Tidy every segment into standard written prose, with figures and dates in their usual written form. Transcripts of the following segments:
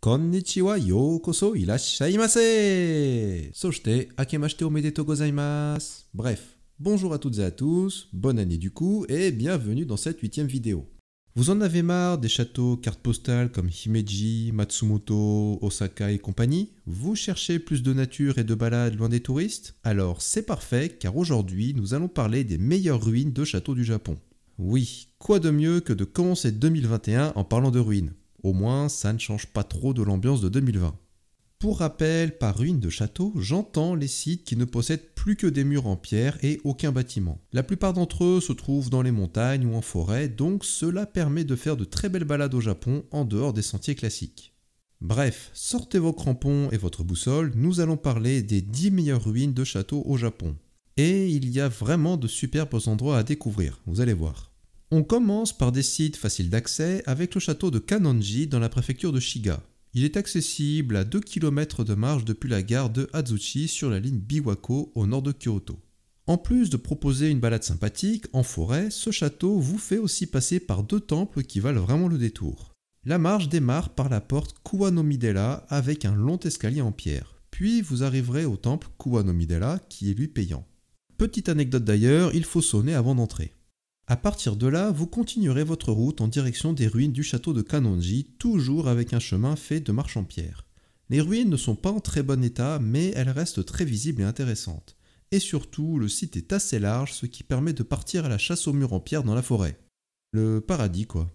Konnichiwa, yokoso irashaimase. Soshite, akemashite omedetou gozaimasu. Bref, bonjour à toutes et à tous, bonne année du coup, et bienvenue dans cette 8ème vidéo. Vous en avez marre des châteaux cartes postales comme Himeji, Matsumoto, Osaka et compagnie? Vous cherchez plus de nature et de balades loin des touristes? Alors c'est parfait, car aujourd'hui nous allons parler des meilleures ruines de châteaux du Japon. Oui, quoi de mieux que de commencer 2021 en parlant de ruines? Au moins, ça ne change pas trop de l'ambiance de 2020. Pour rappel, par ruine de château, j'entends les sites qui ne possèdent plus que des murs en pierre et aucun bâtiment. La plupart d'entre eux se trouvent dans les montagnes ou en forêt, donc cela permet de faire de très belles balades au Japon en dehors des sentiers classiques. Bref, sortez vos crampons et votre boussole, nous allons parler des 10 meilleures ruines de châteaux au Japon. Et il y a vraiment de superbes endroits à découvrir, vous allez voir. On commence par des sites faciles d'accès avec le château de Kannonji dans la préfecture de Shiga. Il est accessible à 2 km de marche depuis la gare de Azuchi sur la ligne Biwako au nord de Kyoto. En plus de proposer une balade sympathique en forêt, ce château vous fait aussi passer par 2 temples qui valent vraiment le détour. La marche démarre par la porte Kuwanomidera avec un long escalier en pierre. Puis vous arriverez au temple Kuwanomidera qui est lui payant. Petite anecdote d'ailleurs, il faut sonner avant d'entrer. A partir de là, vous continuerez votre route en direction des ruines du château de Kannonji, toujours avec un chemin fait de marche en pierre. Les ruines ne sont pas en très bon état, mais elles restent très visibles et intéressantes. Et surtout, le site est assez large, ce qui permet de partir à la chasse aux murs en pierre dans la forêt. Le paradis quoi.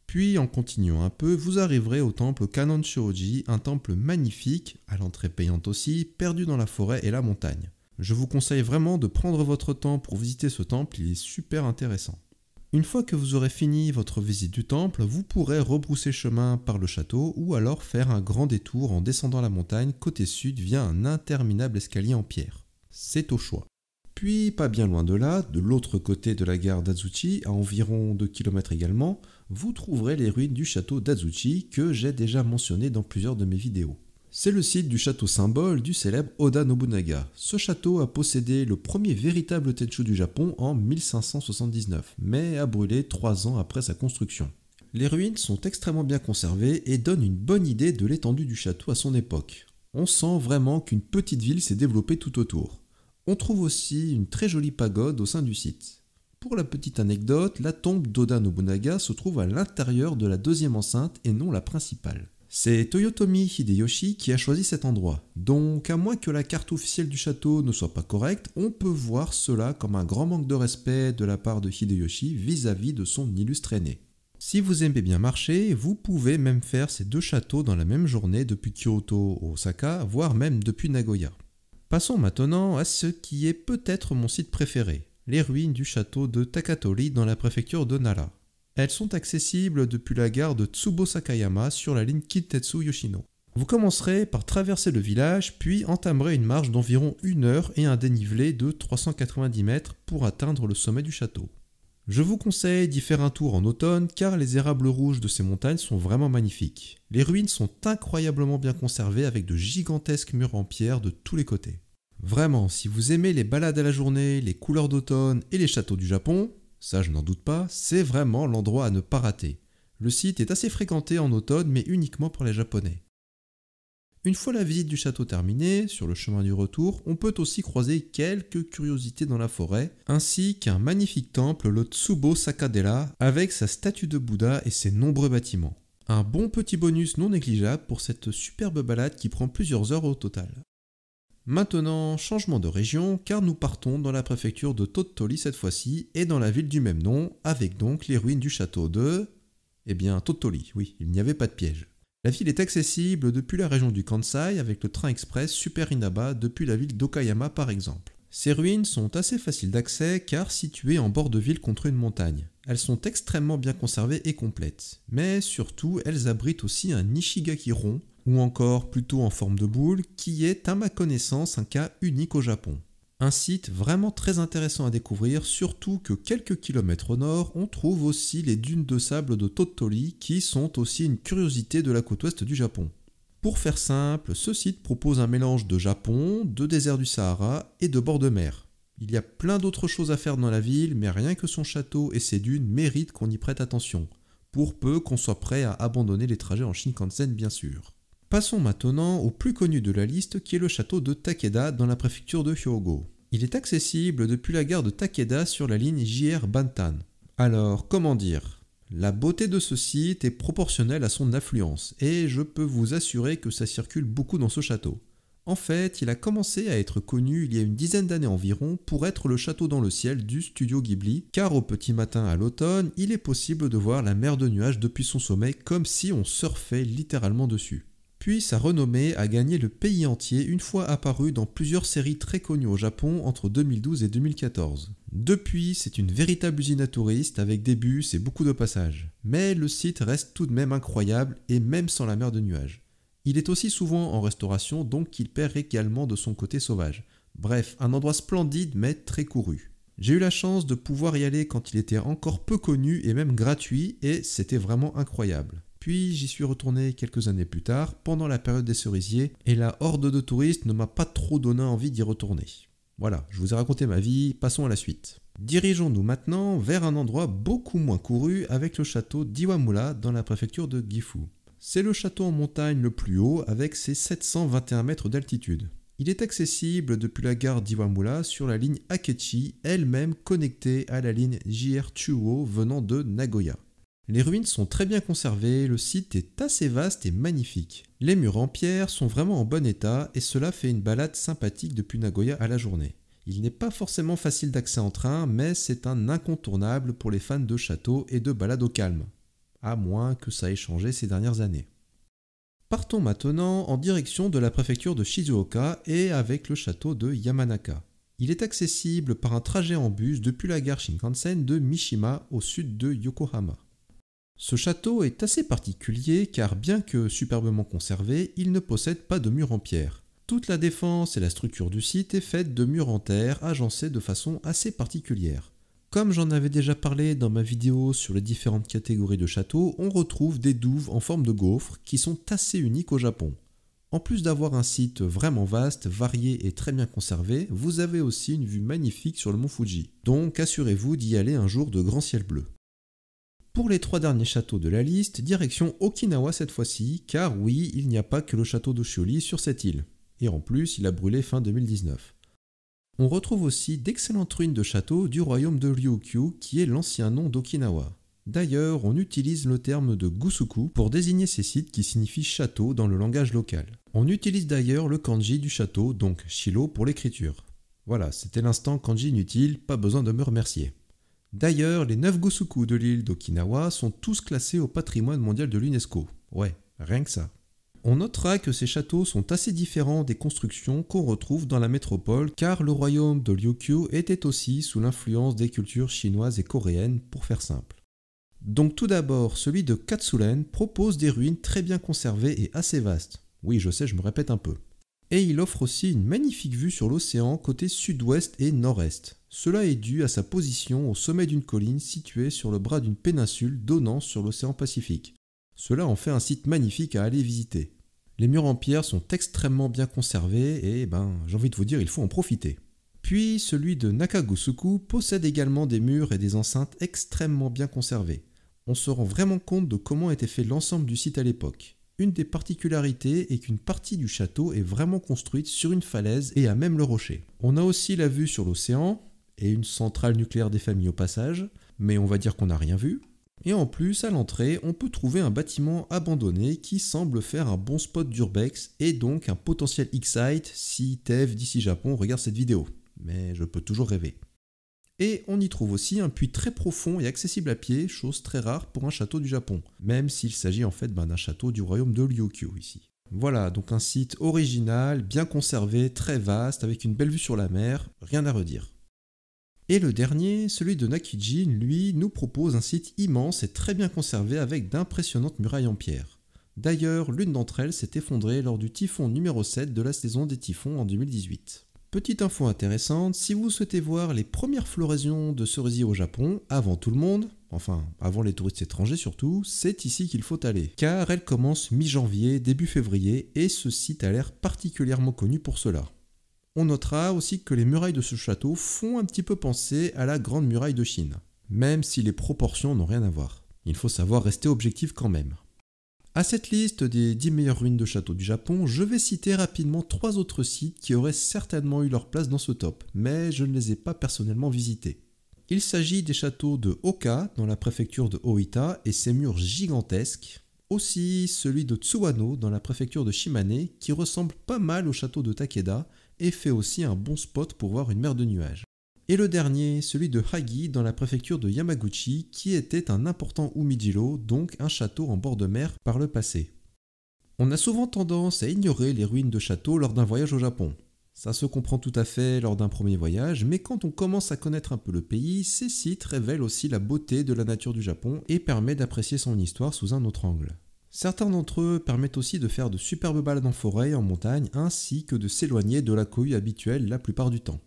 Puis, en continuant un peu, vous arriverez au temple Kannonshoji, un temple magnifique, à l'entrée payante aussi, perdu dans la forêt et la montagne. Je vous conseille vraiment de prendre votre temps pour visiter ce temple, il est super intéressant. Une fois que vous aurez fini votre visite du temple, vous pourrez rebrousser chemin par le château ou alors faire un grand détour en descendant la montagne côté sud via un interminable escalier en pierre. C'est au choix. Puis, pas bien loin de là, de l'autre côté de la gare d'Azuchi, à environ 2 km également, vous trouverez les ruines du château d'Azuchi que j'ai déjà mentionné dans plusieurs de mes vidéos. C'est le site du château symbole du célèbre Oda Nobunaga. Ce château a possédé le premier véritable Tenchu du Japon en 1579, mais a brûlé 3 ans après sa construction. Les ruines sont extrêmement bien conservées et donnent une bonne idée de l'étendue du château à son époque. On sent vraiment qu'une petite ville s'est développée tout autour. On trouve aussi une très jolie pagode au sein du site. Pour la petite anecdote, la tombe d'Oda Nobunaga se trouve à l'intérieur de la deuxième enceinte et non la principale. C'est Toyotomi Hideyoshi qui a choisi cet endroit, donc à moins que la carte officielle du château ne soit pas correcte, on peut voir cela comme un grand manque de respect de la part de Hideyoshi vis-à-vis de son illustre aîné. Si vous aimez bien marcher, vous pouvez même faire ces 2 châteaux dans la même journée depuis Kyoto ou Osaka, voire même depuis Nagoya. Passons maintenant à ce qui est peut-être mon site préféré, les ruines du château de Takatori dans la préfecture de Nara. Elles sont accessibles depuis la gare de Tsubo-Sakayama sur la ligne Kintetsu-Yoshino. Vous commencerez par traverser le village, puis entamerez une marche d'environ 1 heure et un dénivelé de 390 mètres pour atteindre le sommet du château. Je vous conseille d'y faire un tour en automne car les érables rouges de ces montagnes sont vraiment magnifiques. Les ruines sont incroyablement bien conservées avec de gigantesques murs en pierre de tous les côtés. Vraiment, si vous aimez les balades à la journée, les couleurs d'automne et les châteaux du Japon, ça je n'en doute pas, c'est vraiment l'endroit à ne pas rater. Le site est assez fréquenté en automne mais uniquement par les Japonais. Une fois la visite du château terminée, sur le chemin du retour, on peut aussi croiser quelques curiosités dans la forêt, ainsi qu'un magnifique temple, le Tsubo Sakadera, avec sa statue de Bouddha et ses nombreux bâtiments. Un bon petit bonus non négligeable pour cette superbe balade qui prend plusieurs heures au total. Maintenant, changement de région, car nous partons dans la préfecture de Tottori cette fois-ci, et dans la ville du même nom, avec donc les ruines du château de... Tottori, oui, il n'y avait pas de piège. La ville est accessible depuis la région du Kansai avec le train express Super Inaba depuis la ville d'Okayama par exemple. Ces ruines sont assez faciles d'accès car situées en bord de ville contre une montagne. Elles sont extrêmement bien conservées et complètes, mais surtout elles abritent aussi un Ishigaki rond, ou encore plutôt en forme de boule, qui est à ma connaissance un cas unique au Japon. Un site vraiment très intéressant à découvrir, surtout que quelques kilomètres au nord, on trouve aussi les dunes de sable de Tottori qui sont aussi une curiosité de la côte ouest du Japon. Pour faire simple, ce site propose un mélange de Japon, de désert du Sahara et de bord de mer. Il y a plein d'autres choses à faire dans la ville, mais rien que son château et ses dunes méritent qu'on y prête attention, pour peu qu'on soit prêt à abandonner les trajets en Shinkansen bien sûr. Passons maintenant au plus connu de la liste qui est le château de Takeda dans la préfecture de Hyogo. Il est accessible depuis la gare de Takeda sur la ligne JR Bantan. Alors, comment dire ? La beauté de ce site est proportionnelle à son affluence et je peux vous assurer que ça circule beaucoup dans ce château. En fait, il a commencé à être connu il y a une dizaine d'années environ pour être le château dans le ciel du studio Ghibli, car au petit matin à l'automne, il est possible de voir la mer de nuages depuis son sommet comme si on surfait littéralement dessus. Puis sa renommée a gagné le pays entier une fois apparu dans plusieurs séries très connues au Japon entre 2012 et 2014. Depuis, c'est une véritable usine à touristes avec des bus et beaucoup de passages. Mais le site reste tout de même incroyable et même sans la mer de nuages. Il est aussi souvent en restauration, donc il perd également de son côté sauvage. Bref, un endroit splendide mais très couru. J'ai eu la chance de pouvoir y aller quand il était encore peu connu et même gratuit, et c'était vraiment incroyable. Puis j'y suis retourné quelques années plus tard, pendant la période des cerisiers, et la horde de touristes ne m'a pas trop donné envie d'y retourner. Voilà, je vous ai raconté ma vie, passons à la suite. Dirigeons-nous maintenant vers un endroit beaucoup moins couru avec le château d'Iwamura dans la préfecture de Gifu. C'est le château en montagne le plus haut avec ses 721 mètres d'altitude. Il est accessible depuis la gare d'Iwamura sur la ligne Akechi, elle-même connectée à la ligne JR Chuo venant de Nagoya. Les ruines sont très bien conservées, le site est assez vaste et magnifique. Les murs en pierre sont vraiment en bon état et cela fait une balade sympathique depuis Nagoya à la journée. Il n'est pas forcément facile d'accès en train, mais c'est un incontournable pour les fans de châteaux et de balades au calme. À moins que ça ait changé ces dernières années. Partons maintenant en direction de la préfecture de Shizuoka et avec le château de Yamanaka. Il est accessible par un trajet en bus depuis la gare Shinkansen de Mishima au sud de Yokohama. Ce château est assez particulier car bien que superbement conservé, il ne possède pas de murs en pierre. Toute la défense et la structure du site est faite de murs en terre agencés de façon assez particulière. Comme j'en avais déjà parlé dans ma vidéo sur les différentes catégories de châteaux, on retrouve des douves en forme de gaufre qui sont assez uniques au Japon. En plus d'avoir un site vraiment vaste, varié et très bien conservé, vous avez aussi une vue magnifique sur le mont Fuji. Donc assurez-vous d'y aller un jour de grand ciel bleu. Pour les 3 derniers châteaux de la liste, direction Okinawa cette fois-ci, car oui, il n'y a pas que le château d'Oshioli sur cette île. Et en plus, il a brûlé fin 2019. On retrouve aussi d'excellentes ruines de châteaux du royaume de Ryukyu, qui est l'ancien nom d'Okinawa. D'ailleurs, on utilise le terme de Gusuku pour désigner ces sites qui signifient château dans le langage local. On utilise d'ailleurs le kanji du château, donc Shiro pour l'écriture. Voilà, c'était l'instant kanji inutile, pas besoin de me remercier. D'ailleurs, les 9 Gusuku de l'île d'Okinawa sont tous classés au patrimoine mondial de l'UNESCO. Ouais, rien que ça. On notera que ces châteaux sont assez différents des constructions qu'on retrouve dans la métropole car le royaume de Ryukyu était aussi sous l'influence des cultures chinoises et coréennes pour faire simple. Donc tout d'abord, celui de Katsuren propose des ruines très bien conservées et assez vastes. Oui, je sais, je me répète un peu. Et il offre aussi une magnifique vue sur l'océan côté sud-ouest et nord-est. Cela est dû à sa position au sommet d'une colline située sur le bras d'une péninsule donnant sur l'océan Pacifique. Cela en fait un site magnifique à aller visiter. Les murs en pierre sont extrêmement bien conservés et j'ai envie de vous dire, il faut en profiter. Puis celui de Nakagusuku possède également des murs et des enceintes extrêmement bien conservés. On se rend vraiment compte de comment était fait l'ensemble du site à l'époque. Une des particularités est qu'une partie du château est vraiment construite sur une falaise et à même le rocher. On a aussi la vue sur l'océan et une centrale nucléaire des familles au passage, mais on va dire qu'on n'a rien vu. Et en plus, à l'entrée, on peut trouver un bâtiment abandonné qui semble faire un bon spot d'urbex et donc un potentiel X-Site si Tev d'ici Japon regarde cette vidéo. Mais je peux toujours rêver. Et on y trouve aussi un puits très profond et accessible à pied, chose très rare pour un château du Japon, même s'il s'agit en fait d'un château du royaume de Ryukyu ici. Voilà, donc un site original, bien conservé, très vaste, avec une belle vue sur la mer, rien à redire. Et le dernier, celui de Nakijin, lui, nous propose un site immense et très bien conservé avec d'impressionnantes murailles en pierre. D'ailleurs, l'une d'entre elles s'est effondrée lors du typhon numéro 7 de la saison des typhons en 2018. Petite info intéressante, si vous souhaitez voir les premières floraisons de cerisiers au Japon, avant tout le monde, enfin avant les touristes étrangers surtout, c'est ici qu'il faut aller, car elles commencent mi-janvier, début février, et ce site a l'air particulièrement connu pour cela. On notera aussi que les murailles de ce château font un petit peu penser à la Grande Muraille de Chine, même si les proportions n'ont rien à voir. Il faut savoir rester objectif quand même. À cette liste des 10 meilleures ruines de châteaux du Japon, je vais citer rapidement 3 autres sites qui auraient certainement eu leur place dans ce top, mais je ne les ai pas personnellement visités. Il s'agit des châteaux de Oka dans la préfecture de Oita et ses murs gigantesques, aussi celui de Tsuwano dans la préfecture de Shimane qui ressemble pas mal au château de Takeda et fait aussi un bon spot pour voir une mer de nuages. Et le dernier, celui de Hagi dans la préfecture de Yamaguchi qui était un important umijiro, donc un château en bord de mer par le passé. On a souvent tendance à ignorer les ruines de châteaux lors d'un voyage au Japon. Ça se comprend tout à fait lors d'un premier voyage, mais quand on commence à connaître un peu le pays, ces sites révèlent aussi la beauté de la nature du Japon et permettent d'apprécier son histoire sous un autre angle. Certains d'entre eux permettent aussi de faire de superbes balades en forêt et en montagne, ainsi que de s'éloigner de la cohue habituelle la plupart du temps.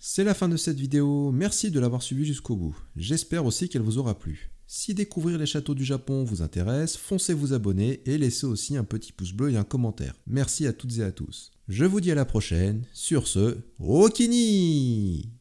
C'est la fin de cette vidéo, merci de l'avoir suivi jusqu'au bout. J'espère aussi qu'elle vous aura plu. Si découvrir les châteaux du Japon vous intéresse, foncez vous abonner et laissez aussi un petit pouce bleu et un commentaire. Merci à toutes et à tous. Je vous dis à la prochaine, sur ce, Rokini!